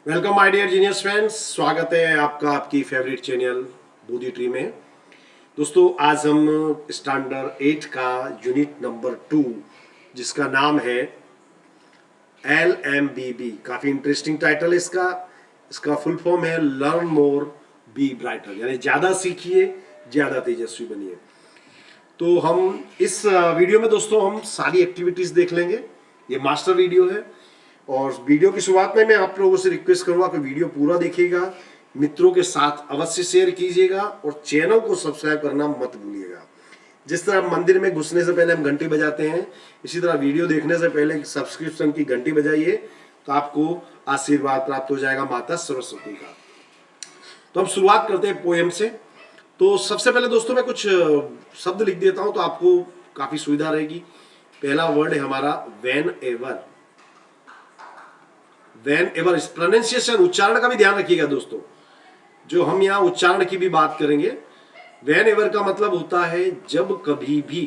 Welcome my dear genius friends, स्वागत है आपका आपकी फेवरेट चैनल बूदी ट्री में। दोस्तों, आज हम स्टैंडर्ड 8 का यूनिट नंबर 2 जिसका नाम है LMBB। काफी इंटरेस्टिंग टाइटल है इसका। इसका फुल फॉर्म है लर्न मोर बी ब्राइटर, यानी ज्यादा सीखिए ज्यादा तेजस्वी बनिए। तो हम इस वीडियो में दोस्तों हम सारी एक्टिविटीज देख लेंगे। ये मास्टर वीडियो है और वीडियो की शुरुआत में मैं आप लोगों से रिक्वेस्ट करूंगा कि वीडियो पूरा देखिएगा, मित्रों के साथ अवश्य शेयर कीजिएगा और चैनल को सब्सक्राइब करना मत भूलिएगा। जिस तरह मंदिर में घुसने से पहले हम घंटी बजाते हैं, इसी तरह वीडियो देखने से पहले सब्सक्रिप्शन की घंटी बजाइए तो आपको आशीर्वाद प्राप्त हो जाएगा माता सरस्वती का। तो हम शुरुआत करते हैं पोएम से। तो सबसे पहले दोस्तों मैं कुछ शब्द लिख देता हूं तो आपको काफी सुविधा रहेगी। पहला वर्ड है हमारा वेन एवर। वेन एवर, इस प्रोनाउंसिएशन, उच्चारण का भी ध्यान रखिएगा दोस्तों, जो हम यहां उच्चारण की भी बात करेंगे। वेन एवर का मतलब होता है जब कभी भी।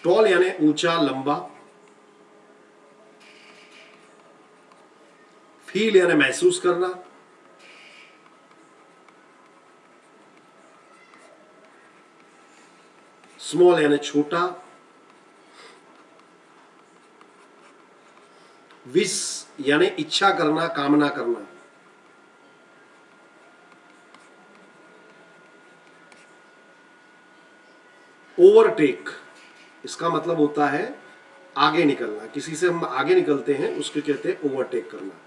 टॉल यानी ऊंचा लंबा। फील यानी महसूस करना। स्मॉल यानी छोटा। विश यानी इच्छा करना, कामना करना। ओवरटेक, इसका मतलब होता है आगे निकलना। किसी से हम आगे निकलते हैं उसको कहते हैं ओवरटेक करना।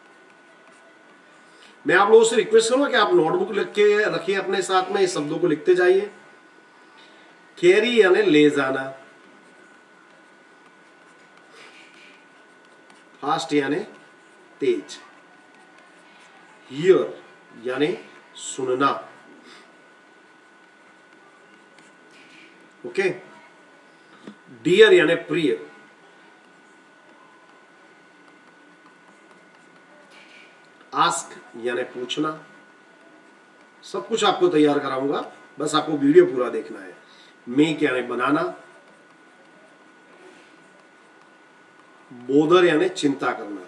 मैं आप लोगों से रिक्वेस्ट करूंगा कि आप नोटबुक लिख के रखिए अपने साथ में, इस शब्दों को लिखते जाइए। कैरी यानी ले जाना। फास्ट यानी तेज। हियर यानी सुनना। ओके। डियर यानी प्रिय। आस्क यानी पूछना। सब कुछ आपको तैयार कराऊंगा, बस आपको वीडियो पूरा देखना है। मेक यानी बनाना। बोदर यानी चिंता करना।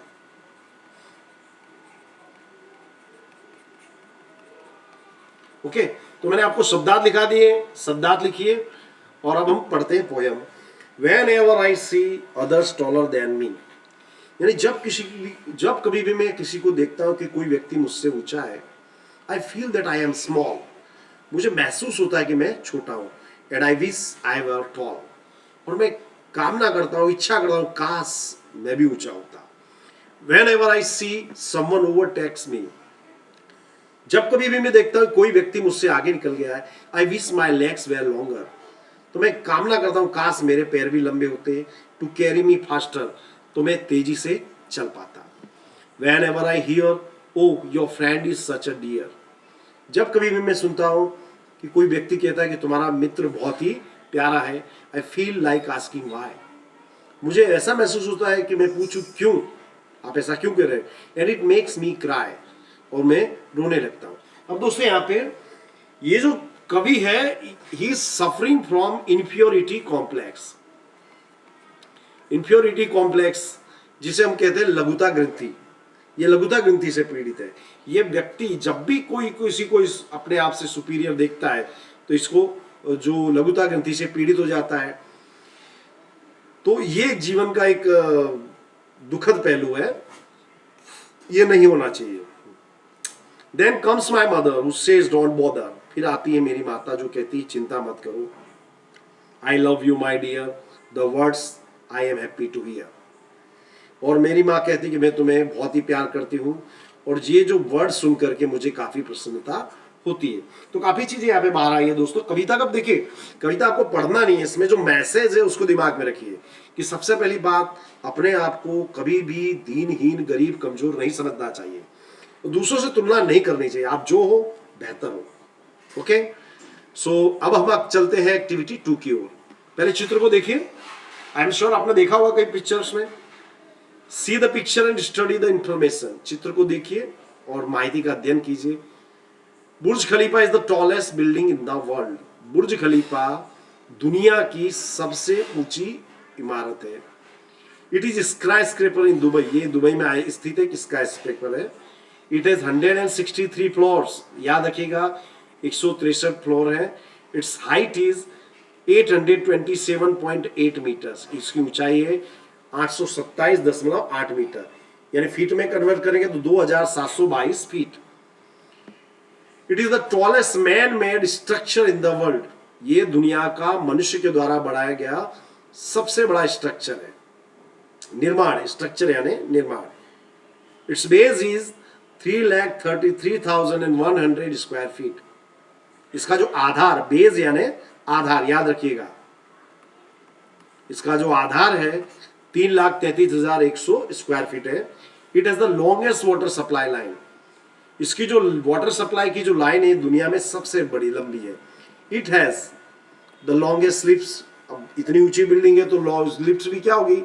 ओके, तो मैंने आपको शब्दार्थ लिखा दिए, शब्दार्थ लिखिए और अब हम पढ़ते हैं poem. Whenever I see others taller than me, यानी जब कभी भी मैं किसी को देखता हूं कि कोई व्यक्ति मुझसे ऊंचा है, I feel that I am small, मुझे महसूस होता है कि मैं छोटा हूं। And I wish I were toll, और मैं कामना करता हूं, इच्छा करता हूं काश मैं भी ऊंचा होता। Whenever I see someone overtakes me, जब कभी भी मैं देखता हूं कोई व्यक्ति मुझसे आगे निकल गया है, I wish my legs were longer, तो मैं कामना करता हूं काश मेरे पैर भी लंबे होते। टू कैरी मी फास्टर, तो मैं तेजी से चल पाता। Whenever I hear oh your friend is such a dear, जब कभी भी मैं सुनता हूं कि कोई व्यक्ति कहता है कि तुम्हारा मित्र बहुत ही प्यारा है, I feel like asking why, मुझे ऐसा महसूस होता है कि मैं पूछूं क्यों, आप ऐसा क्यों कह रहे हैं। And it makes me cry, और मैं रोने लगता हूं। अब दोस्तों यहां पे ये जो कवि है, he is suffering from inferiority complex. Inferiority complex जिसे हम कहते हैं लघुता ग्रंथि, ये लघुता ग्रंथि से पीड़ित है। ये व्यक्ति जब भी कोई किसी को अपने आप से सुपीरियर देखता है तो इसको जो लघुता ग्रंथि से पीड़ित हो जाता है। तो ये जीवन का एक दुखद पहलू है, ये नहीं होना चाहिए। Then comes my mother who says don't bother, फिर आती है मेरी माता जो कहती है चिंता मत करो। I love you my dear, the words I am happy to hear, और मेरी माँ कहती कि मैं तुम्हें बहुत ही प्यार करती हूँ, और ये जो वर्ड सुन करके मुझे काफी प्रसन्नता होती है। तो काफी चीजें यहाँ पे बाहर आई है दोस्तों। कविता कब देखिए, कविता आपको पढ़ना नहीं है, इसमें जो मैसेज है उसको दिमाग में रखिए कि सबसे पहली बात, अपने आप को कभी भी दीनहीन, गरीब, कमजोर नहीं समझना चाहिए, दूसरों से तुलना नहीं करनी चाहिए। आप जो हो बेहतर हो। ओके, सो अब हम चलते हैं एक्टिविटी 2 की ओर। पहले चित्र को देखिए। आई एम श्योर आपने देखा होगा कई पिक्चर्स में। See the picture and study the information, चित्र को देखिए और माहिती का अध्ययन कीजिए। Burj Khalifa is the tallest building in the world, Burj Khalifa दुनिया की सबसे ऊंची इमारत है। It is sky scraper in Dubai, ये दुबई में स्थित एक स्काई स्क्रेपर है। इट इज 163 फ्लोर्स, याद रखिएगा 163 फ्लोर है। इट्स हाइट इज 827.8 मीटर्स, इसकी ऊंचाई है 827.8 मीटर, यानी फीट में कन्वर्ट करेंगे तो 2722 feet. It is the tallest man made structure in the world, ये दुनिया का मनुष्य के द्वारा बनाया गया सबसे बड़ा स्ट्रक्चर है, निर्माण, स्ट्रक्चर यानी निर्माण। It's base is 3,33,100 square feet, इसका जो आधार, बेस यानी आधार, याद रखिएगा इसका जो आधार है 3,33,100 स्क्वायर फीट है। It has the longest water supply line, इसकी जो वाटर सप्लाई की जो लाइन है दुनिया में सबसे बड़ी लंबी है। It has the longest lifts, अब इतनी ऊंची बिल्डिंग है तो लिफ्ट्स भी क्या होगी,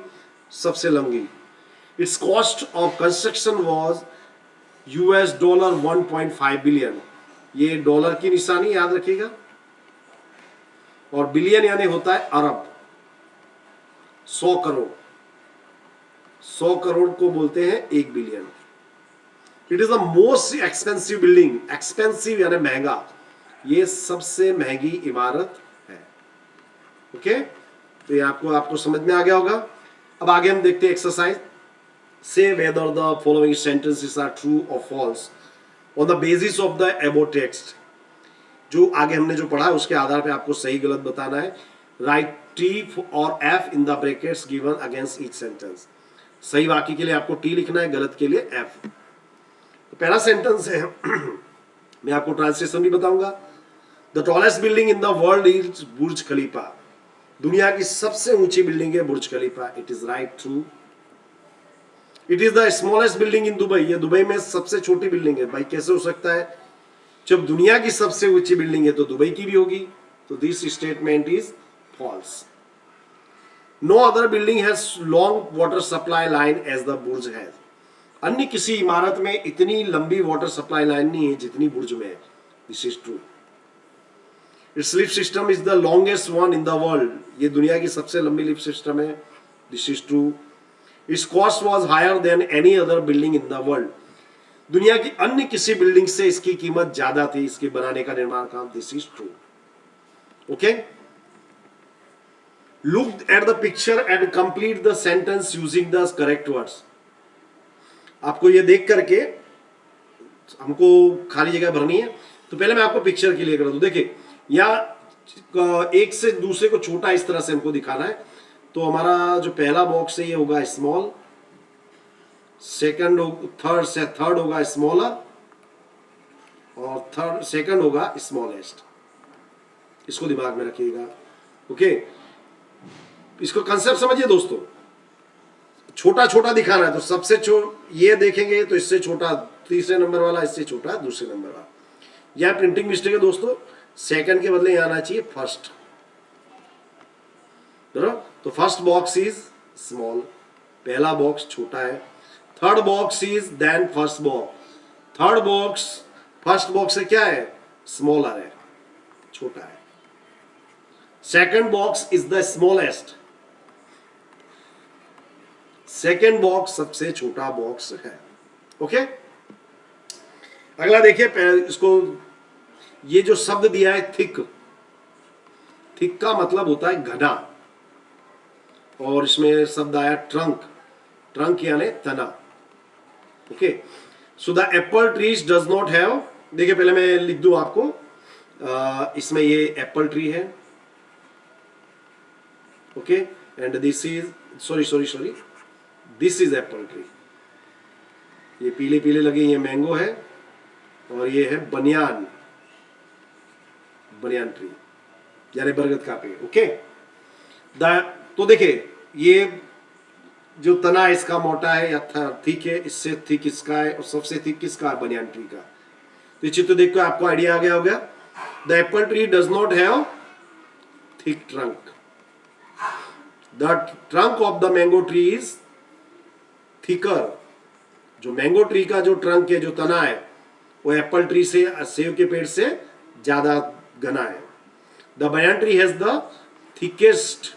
सबसे लंबी। It's cost of construction was $1.5 billion, ये डॉलर की निशानी याद रखिएगा, और बिलियन यानी होता है अरब, 100 करोड़, 100 करोड़ को बोलते हैं 1 billion. It is the most expensive building, expensive यानी महंगा, ये सबसे महंगी इमारत है। ओके, तो ये आपको समझ में आ गया होगा। अब आगे हम देखते हैं exercise. Say whether the following sentences are true और false on the basis of the above text, जो आगे हमने जो पढ़ा है उसके आधार पे आपको सही गलत बताना है। राइट टी और F in the brackets given against each sentence, सही वाक्य के लिए आपको टी लिखना है, गलत के लिए एफ। तो पहला सेंटेंस है मैं आपको ट्रांसलेशन भी बताऊंगा। The tallest building in the world is Burj Khalifa, दुनिया की सबसे ऊंची बिल्डिंग है Burj Khalifa, it is right true. It is the smallest building in Dubai, ये दुबई में सबसे छोटी बिल्डिंग है। भाई कैसे हो सकता है, जब दुनिया की सबसे ऊंची बिल्डिंग है तो दुबई की भी होगी, तो this statement is false. No other building has long water supply line as the Burj has, अन्य किसी इमारत में इतनी लंबी वाटर सप्लाई लाइन नहीं है जितनी बुर्ज में है, this is true. Its lift system is the longest one in the world, ये दुनिया की सबसे लंबी लिफ्ट सिस्टम है, this is true. Its cost was higher than any other building in the world, दुनिया की अन्य किसी बिल्डिंग से इसकी कीमत ज्यादा थी, इसके बनाने का निर्माण काम, this is true. Okay, look at the picture and complete the sentence using the correct words, आपको ये देख करके हमको खाली जगह भरनी है। तो पहले मैं आपको पिक्चर के लिए करा दूं, देखिए यहाँ एक से दूसरे को छोटा इस तरह से हमको दिखाना है। तो हमारा जो पहला बॉक्स है ये होगा स्मॉल, थर्ड होगा स्मॉलर, और सेकंड होगा स्मॉलेस्ट, इसको दिमाग में रखिएगा। ओके, इसको कंसेप्ट समझिए दोस्तों, छोटा छोटा दिखाना है तो सबसे ये देखेंगे तो इससे छोटा तीसरे नंबर वाला, इससे छोटा दूसरे नंबर वाला। यह प्रिंटिंग मिस्टेक है दोस्तों, सेकंड के बदले यहां आना चाहिए फर्स्ट। तो फर्स्ट बॉक्स इज स्मॉल, पहला बॉक्स छोटा है। Third box is than first box, third box first box से क्या है, स्मॉलर है, छोटा है। Second box is the smallest, second box सबसे छोटा बॉक्स है। ओके, अगला देखिए, इसको ये जो शब्द दिया है थिक, थिक का मतलब होता है घना, और इसमें शब्द आया ट्रंक, ट्रंक यानी तना। Okay, so the Apple trees does not have, देखिए पहले मैं लिख दूं आपको, इसमें ये एप्पल ट्री है। Okay, and this is sorry this is Apple tree, ये पीले पीले लगे ये मैंगो है, और ये है बनियान ट्री यानी बरगद का पेड़। ओके, तो देखिए ये जो तना है इसका मोटा है या थिक है, इससे थिक इसका है, और सबसे थिक किसका है, बनियान ट्री का। तो चित्र देखकर आपको आइडिया आ गया होगा। The Apple tree does not have thick trunk, the trunk of the mango tree is thicker, जो मैंगो ट्री का जो ट्रंक है, जो तना है, वो एप्पल ट्री से, सेब के पेड़ से ज्यादा घना है। The banyan tree has the thickest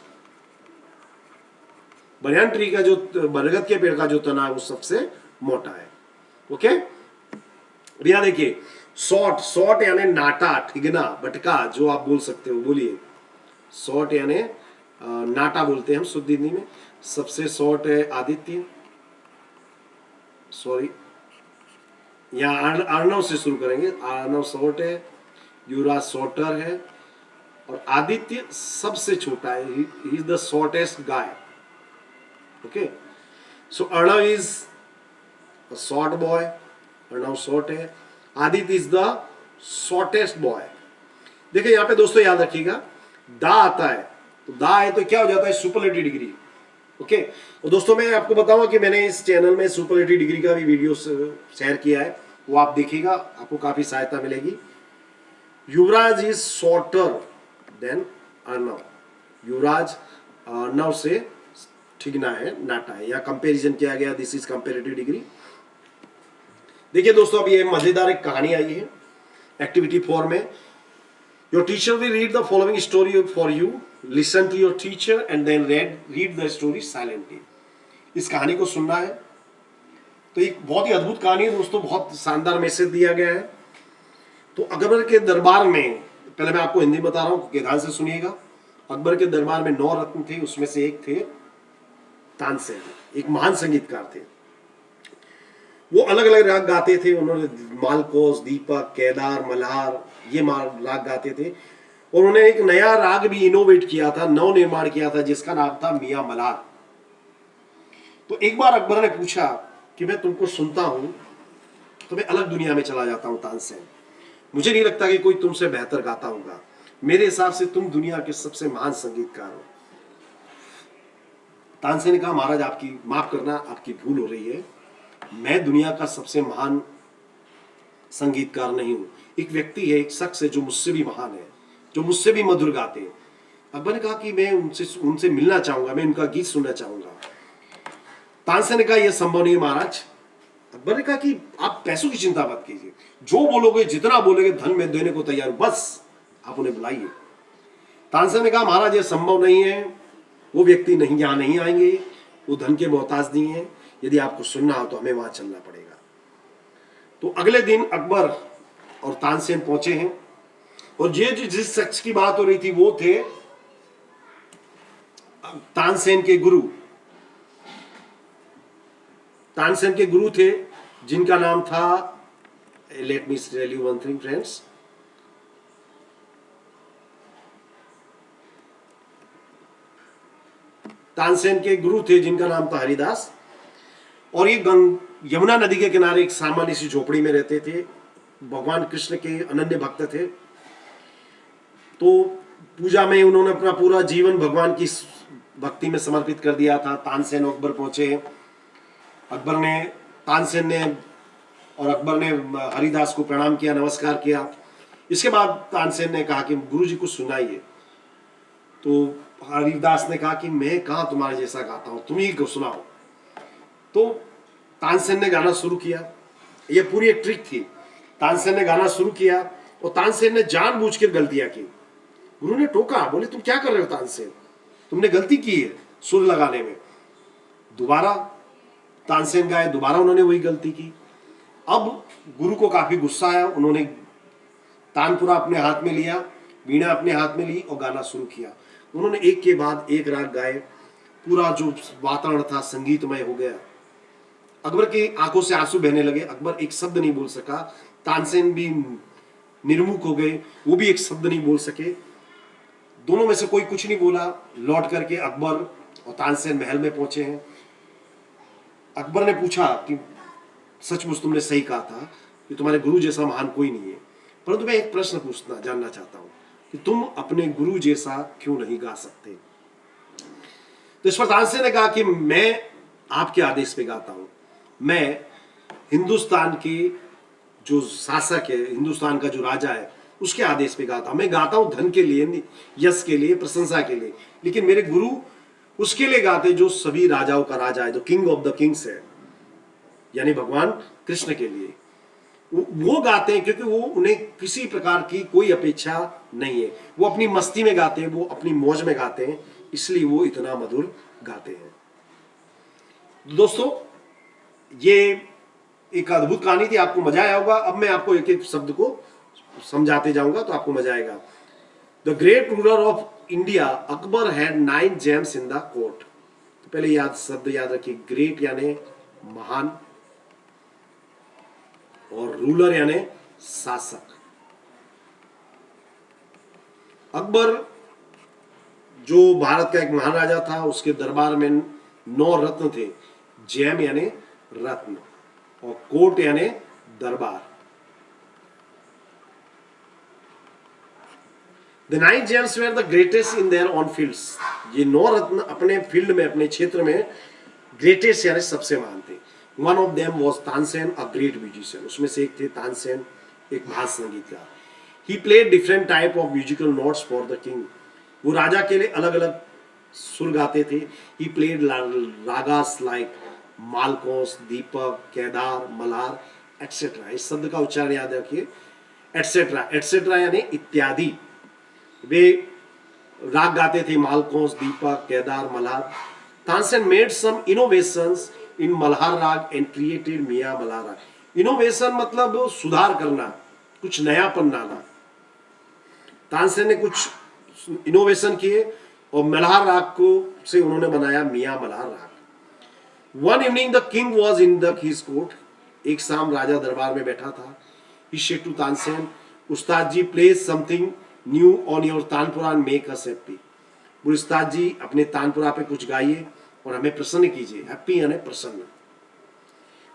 banyan tree का जो बरगद के पेड़ का जो तना है वो सबसे मोटा है। ओके, भैया देखिए, सॉट, सॉट यानी नाटा, ठिगना, बटका जो आप बोल सकते हो, बोलिए। सॉट यानी नाटा बोलते हैं हम शुद्ध हिंदी में। सबसे शॉर्ट है आदित्य, सॉरी यहाँ अर्णव से शुरू करेंगे। अर्णव शॉर्ट है, युवराज शॉर्टर है, और आदित्य सबसे छोटा है। He is the shortest guy. Okay, so Arnav is a short boy, Arnav short है। Aditya is the shortest boy. देखिए यहाँ पे दोस्तों याद रखिएगा, दा आता है तो दा है तो क्या हो जाता है, सुपरलेटिव डिग्री। ओके, और दोस्तों मैं आपको बताऊंगा कि मैंने इस चैनल में सुपरलेटिव डिग्री का भी वीडियो शेयर किया है, वो आप देखिएगा, आपको काफी सहायता मिलेगी। युवराज इज शॉर्टर देन अर्णव। युवराज अर्णव से ठिगना है, नाटा है, या कंपैरिजन किया गया। This is comparative degree. देखिए दोस्तों, अब ये मजेदार एक कहानी आई है एक्टिविटी 4 में। Your teacher will read the following story for you, listen to your teacher and then read the story silently. इस कहानी को सुनना है। तो एक बहुत ही अद्भुत कहानी है दोस्तों, बहुत शानदार मैसेज दिया गया है। तो अकबर के दरबार में, पहले मैं आपको हिंदी बता रहा हूं, ध्यान से सुनिएगा। अकबर के दरबार में 9 रत्न थे, उसमें से एक थे तानसेन, एक महान संगीतकार थे। वो अलग अलग राग गाते थे। उन्होंने मालकोस, दीपक, केदार, मल्हार, ये राग गाते थे। और उन्होंने एक नया राग भी इनोवेट किया था, नव निर्माण किया था, जिसका नाम था मियां मल्हार। तो एक बार अकबर ने पूछा कि मैं तुमको सुनता हूं तो मैं अलग दुनिया में चला जाता हूं तानसेन, मुझे नहीं लगता कि कोई तुमसे बेहतर गाता होगा। मेरे हिसाब से तुम दुनिया के सबसे महान संगीतकार हो। तानसेन ने कहा, महाराज आपकी माफ करना, आपकी भूल हो रही है। मैं दुनिया का सबसे महान संगीतकार नहीं हूं। एक व्यक्ति है, एक शख्स है जो मुझसे भी महान है, जो मुझसे भी मधुर गाते हैं। अकबर ने कहा कि मैं उनसे मिलना चाहूंगा, मैं उनका गीत सुनना चाहूंगा। तानसेन ने कहा यह संभव नहीं है महाराज। अकबर ने कहा कि आप पैसों की चिंता मत कीजिए, जो बोलोगे, जितना बोलोगे धन में देने को तैयार हूं, बस आप उन्हें बुलाइए। तानसेन ने कहा महाराज यह संभव नहीं है, वो व्यक्ति नहीं, यहां नहीं आएंगे, वो धन के मोहताज नहीं है। यदि आपको सुनना हो तो हमें वहां चलना पड़ेगा। तो अगले दिन अकबर और तानसेन पहुंचे हैं, और ये जिस शख्स की बात हो रही थी वो थे तानसेन के गुरु। तानसेन के गुरु थे जिनका नाम था, let me tell you one thing friends, Tansen के गुरु थे जिनका नाम था हरिदास। और ये यमुना नदी के किनारे एक सामान्य सी झोपड़ी में रहते थे। भगवान कृष्ण के अनन्य भक्त थे। तो पूजा में उन्होंने अपना पूरा जीवन भगवान की भक्ति में समर्पित कर दिया था। तानसेन अकबर पहुंचे। अकबर ने, तानसेन ने और अकबर ने हरिदास को प्रणाम किया, नमस्कार किया। इसके बाद तानसेन ने कहा कि गुरुजी को सुनाइए। तो हरिदास ने कहा कि मैं कहाँ तुम्हारे जैसा गाता हूं, तुम ही को सुनाओ। तो तानसेन ने गाना शुरू किया। यह पूरी एक ट्रिक थी। तानसेन ने गाना शुरू किया और तानसेन ने जानबूझकर गलतियां की। गुरु ने टोका, बोले तुम क्या कर रहे हो तानसेन, तुमने गलती की है सुर लगाने में। दोबारा तानसेन गाए, दोबारा उन्होंने वही गलती की। अब गुरु को काफी गुस्सा आया। उन्होंने तानपुरा अपने हाथ में लिया, वीणा अपने हाथ में ली और गाना शुरू किया। उन्होंने एक के बाद एक राग गाए। पूरा जो वातावरण था संगीतमय हो गया। अकबर की आंखों से आंसू बहने लगे। अकबर एक शब्द नहीं बोल सका। तानसेन भी निर्मुख हो गए, वो भी एक शब्द नहीं बोल सके। दोनों में से कोई कुछ नहीं बोला। लौट करके अकबर और तानसेन महल में पहुंचे हैं। अकबर ने पूछा कि सचमुच तुमने सही कहा था कि तुम्हारे गुरु जैसा महान कोई नहीं है, परंतु मैं एक प्रश्न पूछना जानना चाहता हूं कि तुम अपने गुरु जैसा क्यों नहीं गा सकते। तो इस पर तानसेन ने कहा कि मैं आपके आदेश पे गाता हूं। मैं हिंदुस्तान के जो शासक है, हिंदुस्तान का जो राजा है, उसके आदेश पे गाता हूं। मैं गाता हूं धन के लिए, यश के लिए, प्रशंसा के लिए, लेकिन मेरे गुरु उसके लिए गाते जो सभी राजाओं का राजा है, जो किंग ऑफ द किंग्स है, यानी भगवान कृष्ण के लिए वो गाते हैं, क्योंकि वो उन्हें किसी प्रकार की कोई अपेक्षा नहीं है। वो अपनी मस्ती में गाते हैं, वो अपनी मौज में गाते हैं, इसलिए वो इतना मधुर गाते हैं। दोस्तों, ये एक अद्भुत कहानी थी, आपको मजा आया होगा। अब मैं आपको एक एक शब्द को समझाते जाऊंगा तो आपको मजा आएगा। The great ruler of India Akbar had 9 James in the court. तो पहले शब्द याद रखिए, ग्रेट यानी महान, और रूलर यानी शासक। अकबर जो भारत का एक महान राजा था, उसके दरबार में 9 रत्न थे। जैम यानी रत्न, और कोर्ट यानी दरबार। The 9 gems were the greatest in their own fields. ये 9 रत्न अपने फील्ड में, अपने क्षेत्र में ग्रेटेस्ट यानी सबसे महान थे। One of them was Tansen, a great musician. उसमें से एक थे तानसेन, एक महान संगीतकार। He played different type of musical notes for the king. वो राजा के लिए अलग अलग सुर गाते थे। He played ragas like Malkauns, Deepak, Kedar, Malhar etcetera. इस शब्द का उच्चारण याद रखिए, एक्सेट्रा। एक्सेट्रा यानी इत्यादि। वे राग गाते थे, Malkauns, Deepak, Kedar, Malhar. Tansen made some innovations in Malhar raga and created मियां मल्हार राग। इनोवेशन मतलब सुधार करना, कुछ नयापन लाना। तानसेन ने कुछ इनोवेशन किए और मल्हार राग को से उन्होंने बनाया मियां मल्हार राग। One evening the king was in the his court. एक शाम राजा दरबार में बैठा था। He said to Tansen, Ustad ji play something new on your tanpura and make us happy. Ustad ji अपने तानपुरा पे कुछ गाइए और हमें प्रसन्न कीजिए। हैप्पी यानी प्रसन्न।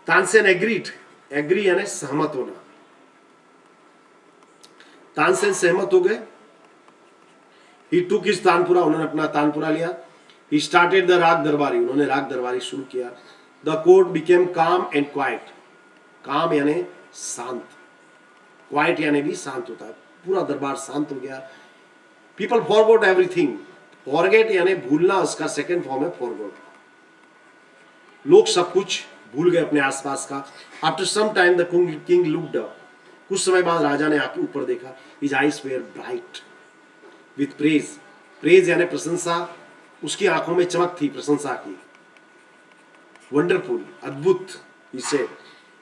तानसेन एग्रीड, एग्री यानी सहमत होना। तानसेन सहमत हो गए। ही टुक हिज तानपुरा, उन्होंने अपना तानपुरा लिया। ही स्टार्टेड द राग दरबारी, उन्होंने राग दरबारी शुरू किया। द कोर्ट बिकेम काम एंड क्वाइट। काम यानी शांत, क्वाइट यानी भी शांत होता है। पूरा दरबार शांत हो गया। People forgot everything. फॉरगेट यानी भूलना, उसका सेकेंड फॉर्म है फॉरगॉट। लोग सब कुछ भूल गए अपने आसपास का। After some time the king looked up. कुछ समय बाद राजा ने आके ऊपर देखा। His eyes were bright with praise. Praise यानी प्रशंसा, उसकी आंखों में चमक थी प्रशंसा की। वंडरफुल, अद्भुत। He said,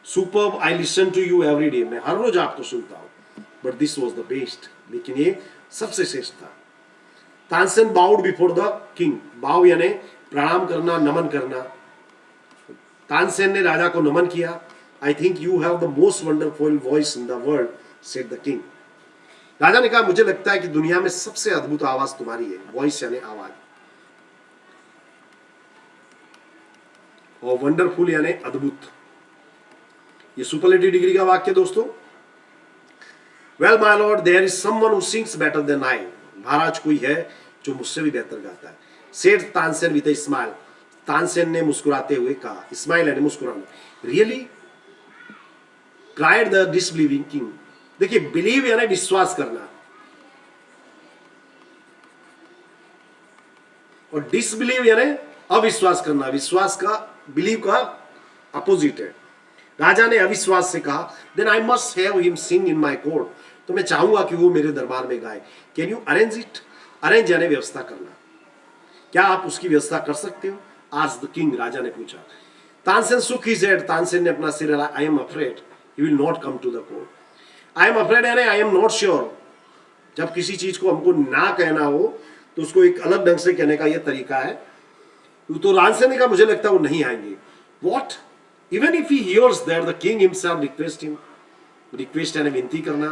superb, I listen to you every day. मैं हर रोज आपको सुनता हूं, but this was the best. लेकिन ये सबसे श्रेष्ठ था। Tansen bowed before the king. Bow यानी प्रणाम करना, नमन करना। तानसेन ने राजा को नमन किया। I think you have the most wonderful voice in the world, said the king. राजा ने कहा, मुझे लगता है कि दुनिया में सबसे अद्भुत आवाज तुम्हारी है। वॉइस यानी आवाज, और वंडरफुल यानी अद्भुत। ये सुपरलेटिव डिग्री का वाक्य दोस्तों। Well my lord, there is someone who sings better than I. महाराज, कोई है जो मुझसे भी बेहतर गाता है। Said Tansen with a smile. Tansen ने मुस्कुराते हुए कहा। स्माइल यानी मुस्कुराना। Really, cried the disbelieving king. देखिए, बिलीव यानी विश्वास करना, और डिसबिलीव यानी अविश्वास करना। विश्वास का, बिलीव का अपोजिट है। राजा ने अविश्वास से कहा, then I must have him sing in my court. तो मैं चाहूंगा कि वो मेरे दरबार में गाए। Can you arrange it. Arrange यानी व्यवस्था करना। क्या आप उसकी व्यवस्था कर सकते हो? आज द किंग, राजा ने पूछा। तानसेन सुक हिज हेड। तानसेन ने अपना सिर हिलाया। I am afraid he will not come to the court. I am afraid यानी आई एम नॉट श्योर। जब किसी चीज को हमको ना कहना हो तो उसको एक अलग ढंग से कहने का यह तरीका है। तो तानसेन ने कहा, मुझे लगता है वो नहीं आएंगे। What, even if he hears that the king himself request him. Request यानी विनती करना,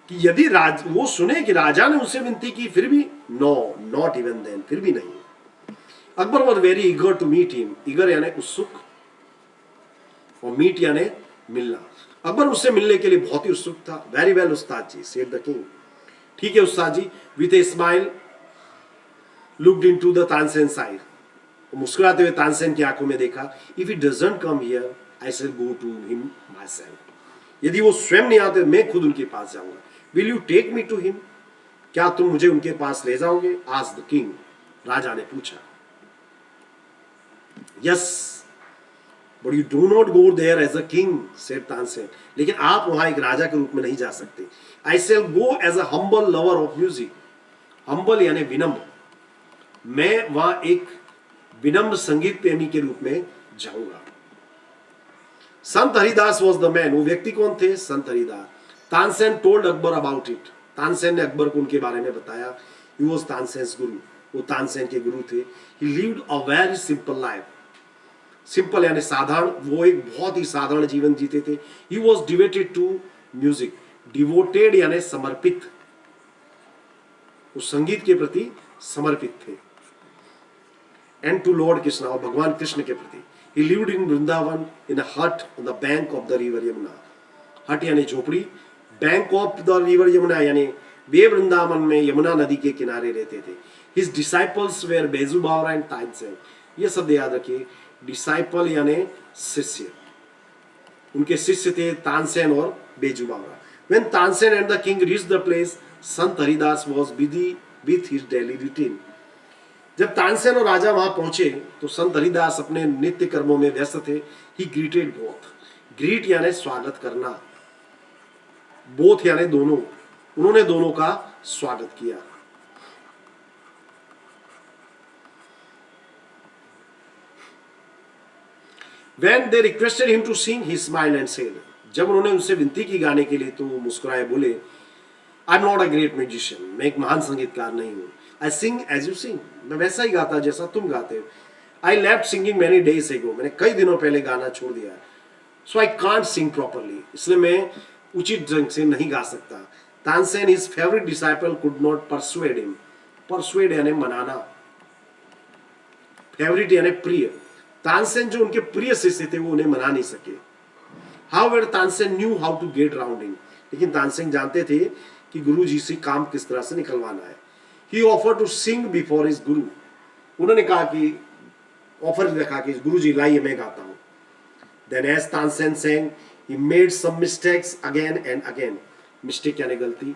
कि यदि वो सुने कि राजा ने उनसे विनती की फिर भी, नो, नॉट इवन देन, फिर भी नहीं। Akbar was very eager to meet him. Eager यानी उत्सुक, और मीट यानी मिलना। अकबर उससे मिलने के लिए बहुत ही उत्सुक था। Very well Ustad ji, said the king. ठीक है Ustad ji. With a smile looked into the Tansen eyes. मुस्कुराते हुए तानसेन की आंखों में देखा। If he doesn't come here I shall go to him myself. यदि वो स्वयं नहीं आते मैं खुद उनके पास जाऊंगा। Will you take me to him. क्या तुम मुझे उनके पास ले जाओगे? आस्क्ड द किंग, राजा ने पूछा। Yes, but you do not go there as a king, said Tansen. लेकिन आप वहां एक राजा के रूप में नहीं जा सकते। I shall go as a humble lover of music. Humble यानी विनम्र। मैं वहां एक विनम्र संगीत प्रेमी के रूप में जाऊंगा। संत हरिदास वॉज द मैन, वो व्यक्ति कौन थे? संत Haridas. Tansen told Akbar about it, Tansen ने अकबर को उनके बारे में बताया। ही वॉज तानसेन्स गुरु, वो तानसेन के गुरु थे। ही lived a very simple life, simple यानी साधारण, वो एक बहुत ही साधारण जीवन जीते थे। He was devoted to music, devoted यानी समर्पित, वो संगीत के प्रति समर्पित थे। एंड टू लॉर्ड कृष्णा, और भगवान कृष्ण के प्रति। ही लिव्ड इन वृंदावन इन अ हट on the bank of the river Yamuna, हट यानी झोपड़ी, bank of the river Yamuna यानी वे वृंदावन में यमुना नदी के किनारे रहते थे। His disciples where Beju Bawra and Tansen, ये शब्द याद रखिए, डिसाइपल यानी शिष्य, उनके शिष्य थे तानसेन और Baiju Bawra. When Tansen and the king reached the place, Sant Haridas was busy with his daily routine. जब तानसेन और राजा वहां पहुंचे तो संत हरिदास अपने नित्य कर्मों में व्यस्त थे। ही ग्रीटेड बोथ, ग्रीट यानी स्वागत करना, बोथ यानी दोनों, उन्होंने दोनों का स्वागत किया। When they requested him to sing, he smiled and said, जब उन्होंने उनसे विनती की गाने के लिए तो वो मुस्कुराए बोले, I am not a great musician, मैं एक महान संगीतकार नहीं हूँ। आई सिंग एज यू सिंग, मैं वैसा ही गाता जैसा तुम गाते हो। I left singing many days एगो, मैंने कई दिनों पहले गाना छोड़ दिया है। सो आई कांट सिंग प्रॉपरली, इसलिए मैं उचित ढंग से नहीं गा सकता। Tansen his favourite disciple could not persuade him, persuade यानी मनाना, फेवरेट यानी प्रिय। तानसेन जो उनके प्रिय शिष्य थे वो उन्हें मना नहीं सके। However Tansen knew how to get round him, लेकिन तानसेन जानते थे कि गुरु जी से काम किस तरह से निकलवाना है। He offer to sing before his guru, उन्होंने कहा कि ऑफर रखा कि गुरु जी लाइए मैं गाता हूं। Then as Tansen sang, he made some mistakes again and again, mistake यानी गलती,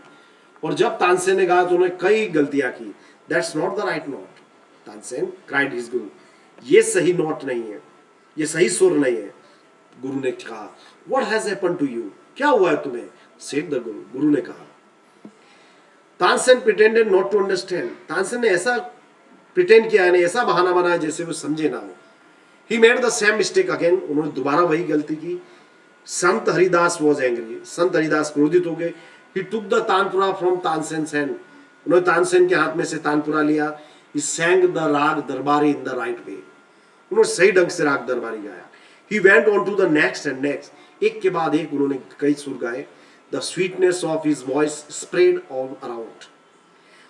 और जब तानसेन ने गाया तो उन्होंने कई गलतियां की। That's not the right note, Tansen cried his गुरु, ये सही नोट नहीं है, ये सही सुर नहीं है। गुरु ने कहा, what has happened to you, क्या हुआ है तुम्हें? सेड द गुरु, गुरु ने कहा। Tansen pretended not to understand, Tansen ने ऐसा प्रिटेंड किया है, ऐसा बहाना बनाया जैसे वो समझे ना हो। He made the same mistake again, उन्होंने दोबारा वही गलती की। संत हरिदास वॉज एंग्री, संत हरिदास क्रोधित हो गए। He took the tanpura from Tansen's hand, उन्होंने तानसेन के हाथ में से तानपुरा लिया। ही sang द राग दरबारी इन द राइट वे, उन्होंने सही ढंग से राग दरबारी गाया। He went on to the next and next, एक के बाद एक उन्होंने कई सुर गाए। The sweetness of his voice spread all around,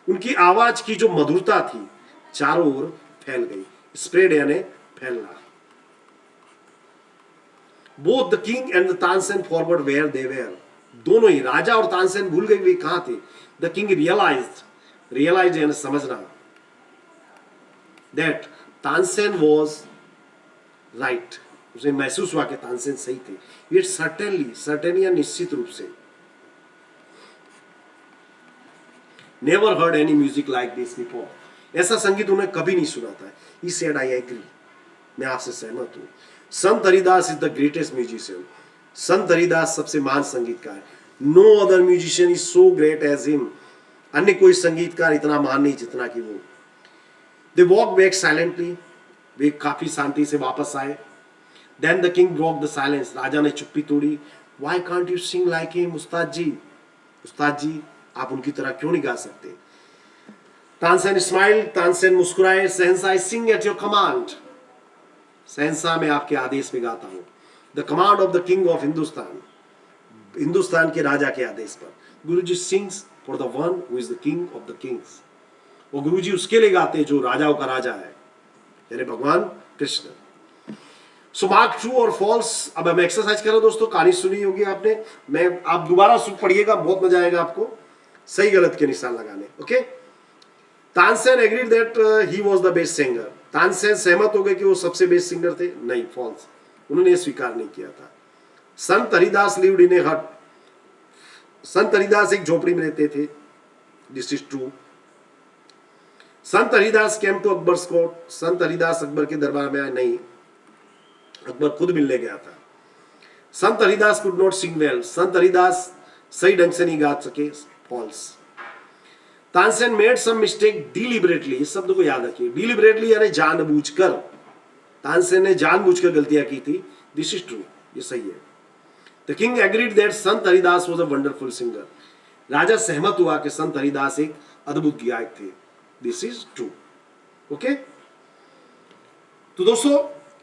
उनकी आवाज की जो मधुरता थी चारों ओर फैल गई। स्प्रेड यानी फैलना। Both the king and the Tansen forward where they were, दोनों ही राजा और तानसेन भूल गए वे कहां थे। द किंग रियलाइज्ड यानी समझना, दैट तानसेन वॉज राइट, उसे महसूस हुआ कि तानसेन सही थे। इट सर्टेनली या निश्चित रूप से। Never heard any music like this before, ऐसा संगीत उन्हें कभी नहीं सुना था। ही सेड आई एग्री, मैं आपसे सहमत हूं। Sant Haridas is the greatest musician, Sant Haridas सबसे महान संगीतकार है। No other musician is so great as him, अन्य कोई संगीतकार इतना महान नहीं जितना कि वो। दे वॉक बैक साइलेंटली, वे काफी शांति से वापस आए। Then the king broke the silence, राजा ने चुप्पी तोड़ी। Why can't you sing like him Ustad ji, उस्ताद जी आप उनकी तरह क्यों नहीं गा सकते? तानसेन स्माइल, तानसेन मुस्कुराए। Shahenshah I sing at your command, Shahenshah मैं आपके आदेश में गाता हूं। The command of the king of Hindustan, Hindustan के राजा के आदेश पर। Guru ji sings for the one who is the king of the kings, और गुरु जी उसके लिए गाते जो राजाओं का राजा है, यानी भगवान कृष्ण। सो मार्क ट्रू और फॉल्स। अब हम एक्सरसाइज कर रहे हैं दोस्तों, कहानी सुनी होगी आपने, मैं आप दोबारा पढ़िएगा, बहुत मजा आएगा आपको सही गलत के निशान लगाने। Okay, Tansen agreed that he was the best singer, Tansen सहमत हो गए कि वो सबसे बेस्ट सिंगर थे। नहीं, फॉल्स, उन्होंने स्वीकार नहीं किया था। संत हरिदास लिव्ड इन ए हट, संत हरिदास एक झोपड़ी में रहते थे। This is true. Sant Haridas came to Akbar's court, Sant Haridas Akbar के दरबार में आए नहीं, अकबर खुद मिलने गया था। Sant Haridas could not sing well, Sant Haridas सही ढंग से नहीं गा सके। False. Tansen made some mistake deliberately, इस शब्द को याद रखिए, डिलिबरेटली यानी जानबूझकर, तानसेन ने जानबूझकर गलतियां की थी। दिस इज ट्रू, ये सही है। The king agreed that Sant Haridas was a wonderful singer, राजा सहमत हुआ कि संत हरिदास एक अद्भुत गायक थे। This is true. ओके, तो दोस्तों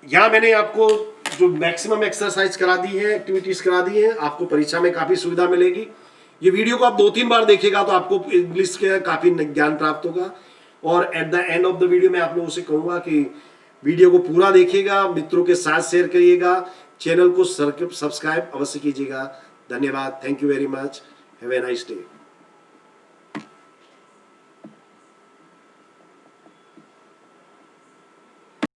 यहां मैंने आपको जो मैक्सिमम एक्सरसाइज करा दी है, एक्टिविटीज करा दी है, आपको परीक्षा में काफी सुविधा मिलेगी। ये वीडियो को आप 2-3 बार देखिएगा तो आपको इंग्लिश के काफी ज्ञान प्राप्त होगा। और at the end of the video मैं आप लोगों से कहूंगा कि वीडियो को पूरा देखिएगा, मित्रों के साथ शेयर करिएगा, चैनल को सब्सक्राइब अवश्य कीजिएगा। धन्यवाद, thank you very much, have a nice day.